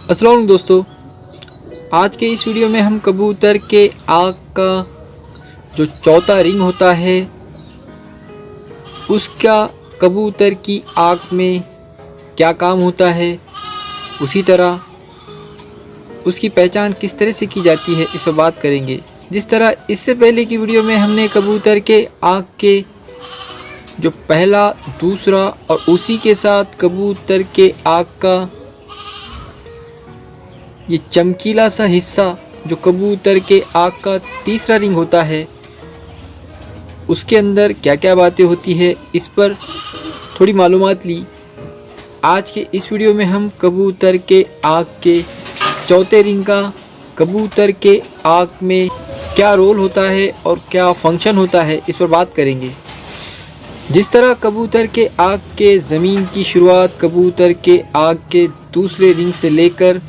अस्सलाम वालेकुम दोस्तों। आज के इस वीडियो में हम कबूतर के आँख का जो चौथा रिंग होता है उसका कबूतर की आँख में क्या काम होता है, उसी तरह उसकी पहचान किस तरह से की जाती है इस पर बात करेंगे। जिस तरह इससे पहले की वीडियो में हमने कबूतर के आँख के जो पहला, दूसरा और उसी के साथ कबूतर के आँख का ये चमकीला सा हिस्सा जो कबूतर के आँख का तीसरा रिंग होता है उसके अंदर क्या क्या बातें होती है इस पर थोड़ी मालूमात ली। आज के इस वीडियो में हम कबूतर के आँख के चौथे रिंग का कबूतर के आँख में क्या रोल होता है और क्या फंक्शन होता है इस पर बात करेंगे। जिस तरह कबूतर के आँख के ज़मीन की शुरुआत कबूतर के आँख के दूसरे रिंग से लेकर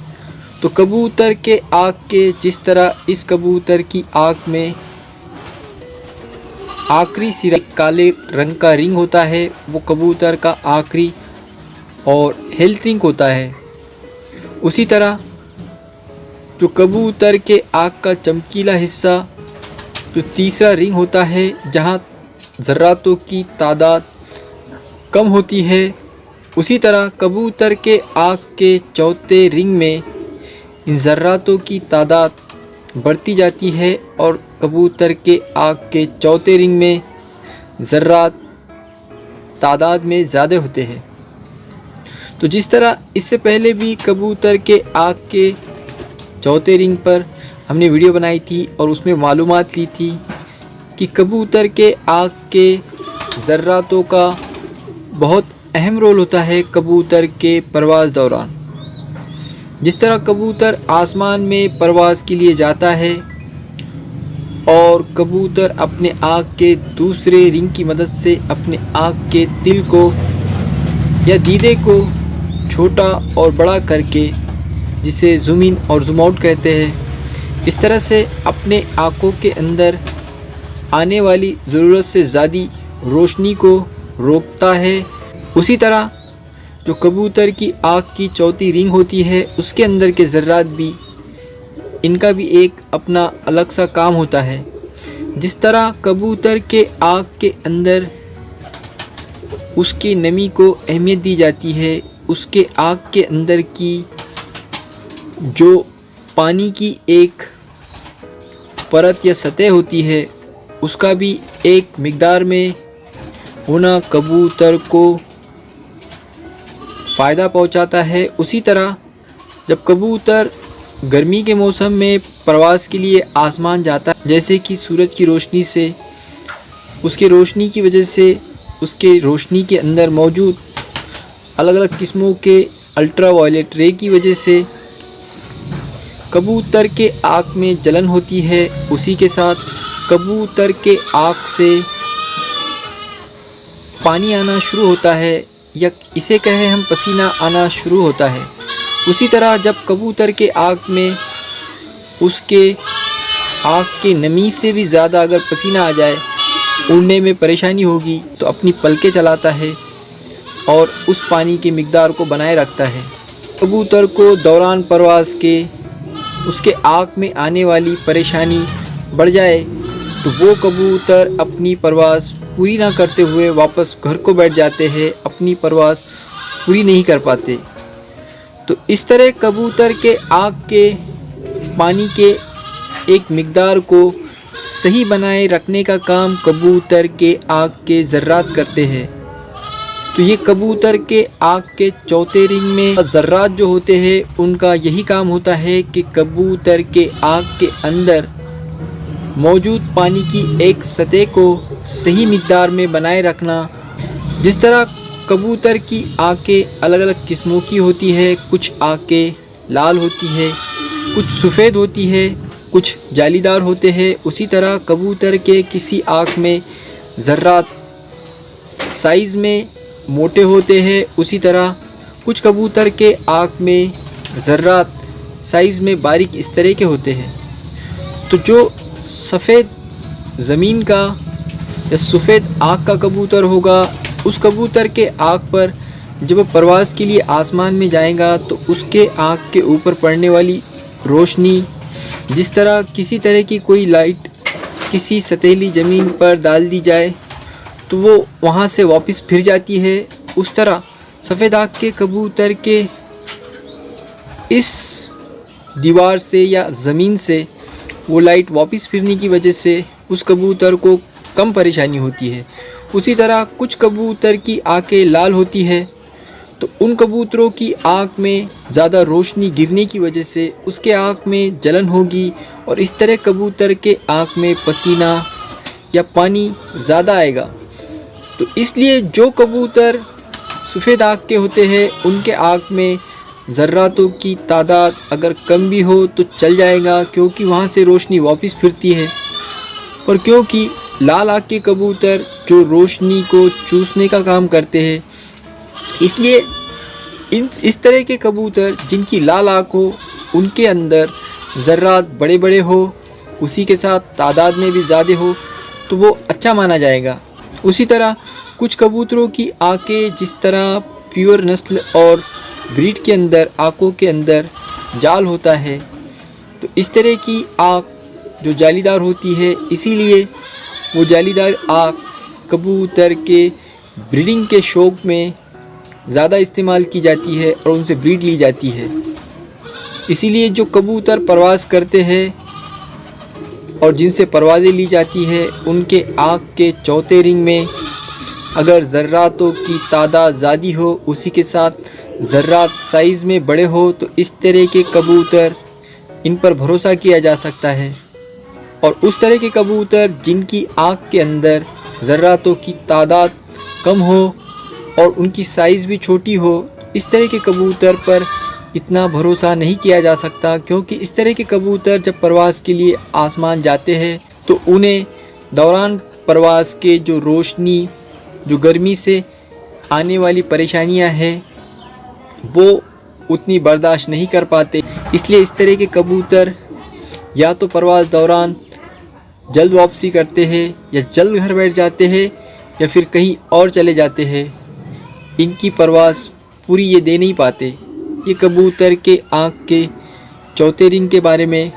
तो कबूतर के आँख के जिस तरह इस कबूतर की आँख में आखिरी सिरा काले रंग का रिंग होता है, वो कबूतर का आखिरी और हेल्थ रिंग होता है। उसी तरह जो कबूतर के आँख का चमकीला हिस्सा जो तीसरा रिंग होता है, जहाँ ज़र्रातों की तादाद कम होती है, उसी तरह कबूतर के आँख के चौथे रिंग में इन ज़र्रातों की तादाद बढ़ती जाती है और कबूतर के आँख के चौथे रिंग में ज़र्रात तादाद में ज़्यादा होते हैं। तो जिस तरह इससे पहले भी कबूतर के आँख के चौथे रिंग पर हमने वीडियो बनाई थी और उसमें मालूमात ली थी कि कबूतर के आँख के ज़र्रातों का बहुत अहम रोल होता है कबूतर के परवाज़ दौरान। जिस तरह कबूतर आसमान में परवाज़ के लिए जाता है और कबूतर अपने आँख के दूसरे रिंग की मदद से अपने आँख के तिल को या दीदे को छोटा और बड़ा करके, जिसे ज़ूम इन और ज़ूम आउट कहते हैं, इस तरह से अपने आँखों के अंदर आने वाली ज़रूरत से ज़्यादा रोशनी को रोकता है। उसी तरह जो कबूतर की आँख की चौथी रिंग होती है उसके अंदर के ज़र्रात भी, इनका भी एक अपना अलग सा काम होता है। जिस तरह कबूतर के आँख के अंदर उसकी नमी को अहमियत दी जाती है, उसके आँख के अंदर की जो पानी की एक परत या सतह होती है उसका भी एक मिक़दार में होना कबूतर को फ़ायदा पहुंचाता है। उसी तरह जब कबूतर गर्मी के मौसम में प्रवास के लिए आसमान जाता है, जैसे कि सूरज की रोशनी से, उसके रोशनी की वजह से, उसके रोशनी के अंदर मौजूद अलग अलग किस्मों के अल्ट्रा वायलेट रे की वजह से कबूतर के आँख में जलन होती है। उसी के साथ कबूतर के आँख से पानी आना शुरू होता है या इसे कहें हम पसीना आना शुरू होता है। उसी तरह जब कबूतर के आँख में उसके आँख के नमी से भी ज़्यादा अगर पसीना आ जाए, उड़ने में परेशानी होगी, तो अपनी पलकें चलाता है और उस पानी की मिक़दार को बनाए रखता है। कबूतर को दौरान परवास के उसके आँख में आने वाली परेशानी बढ़ जाए तो वो कबूतर अपनी परवास पूरी ना करते हुए वापस घर को बैठ जाते हैं, अपनी परवास पूरी नहीं कर पाते। तो इस तरह कबूतर के आँख के पानी के एक मिक़दार को सही बनाए रखने का काम कबूतर के आँख के ज़र्रात करते हैं। तो ये कबूतर के आँख के चौथे रिंग में ज़र्रात जो होते हैं उनका यही काम होता है कि कबूतर के आँख के अंदर मौजूद पानी की एक सतह को सही मिक़दार में बनाए रखना। जिस तरह कबूतर की आँखें अलग अलग किस्मों की होती है, कुछ आँखें लाल होती है, कुछ सफ़ेद होती है, कुछ जालीदार होते हैं। उसी तरह कबूतर के किसी आँख में ज़र्रात साइज़ में मोटे होते हैं, उसी तरह कुछ कबूतर के आँख में ज़र्रात साइज़ में बारीक इस तरह के होते हैं। तो जो सफ़ेद ज़मीन का या सफ़ेद आँख का कबूतर होगा, उस कबूतर के आँख पर जब वो परवाज़ के लिए आसमान में जाएगा तो उसके आँख के ऊपर पड़ने वाली रोशनी, जिस तरह किसी तरह की कोई लाइट किसी सतैली ज़मीन पर डाल दी जाए तो वो वहाँ से वापस फिर जाती है, उस तरह सफ़ेद आँख के कबूतर के इस दीवार से या ज़मीन से वो लाइट वापस फिरने की वजह से उस कबूतर को कम परेशानी होती है। उसी तरह कुछ कबूतर की आँखें लाल होती है तो उन कबूतरों की आँख में ज़्यादा रोशनी गिरने की वजह से उसके आँख में जलन होगी और इस तरह कबूतर के आँख में पसीना या पानी ज़्यादा आएगा। तो इसलिए जो कबूतर सफ़ेद आँख के होते हैं उनके आँख में ज़र्रातों की तादाद अगर कम भी हो तो चल जाएगा, क्योंकि वहाँ से रोशनी वापस फिरती है। और क्योंकि लाल आँख के कबूतर जो रोशनी को चूसने का काम करते हैं, इसलिए इस तरह के कबूतर जिनकी लाल आँख हो उनके अंदर ज़र्रात बड़े बड़े हो, उसी के साथ तादाद में भी ज़्यादा हो, तो वो अच्छा माना जाएगा। उसी तरह कुछ कबूतरों की आँखें जिस तरह प्योर नस्ल और ब्रीड के अंदर आँखों के अंदर जाल होता है, तो इस तरह की आँख जो जालीदार होती है, इसीलिए वो जालीदार आँख कबूतर के ब्रीडिंग के शौक़ में ज़्यादा इस्तेमाल की जाती है और उनसे ब्रीड ली जाती है। इसीलिए जो कबूतर परवाज़ करते हैं और जिनसे परवाज़ें ली जाती है, उनके आँख के चौथे रिंग में अगर ज़र्रातों की तादाद ज़्यादा हो, उसी के साथ ज़र्रात साइज़ में बड़े हो, तो इस तरह के कबूतर इन पर भरोसा किया जा सकता है। और उस तरह के कबूतर जिनकी आँख के अंदर ज़र्रातों की तादाद कम हो और उनकी साइज़ भी छोटी हो, इस तरह के कबूतर पर इतना भरोसा नहीं किया जा सकता, क्योंकि इस तरह के कबूतर जब परवाज़ के लिए आसमान जाते हैं तो उन्हें दौरान परवाज़ के जो रोशनी, जो गर्मी से आने वाली परेशानियां हैं, वो उतनी बर्दाश्त नहीं कर पाते। इसलिए इस तरह के कबूतर या तो परवाज़ दौरान जल्द वापसी करते हैं या जल्द घर बैठ जाते हैं या फिर कहीं और चले जाते हैं। इनकी परवाज़ पूरी ये दे नहीं पाते। ये कबूतर के आँख के चौथे रिंग के बारे में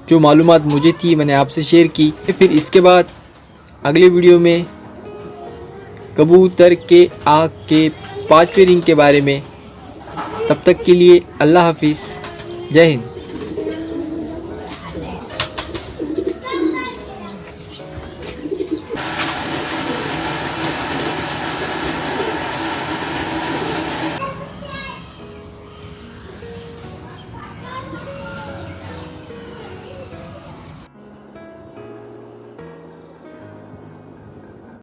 जो मालूमात मुझे थी मैंने आपसे शेयर की। फिर इसके बाद अगले वीडियो में कबूतर के आँख के पाँचवें रिंग के बारे में। तब तक के लिए अल्लाह हाफिज़, जय हिंद।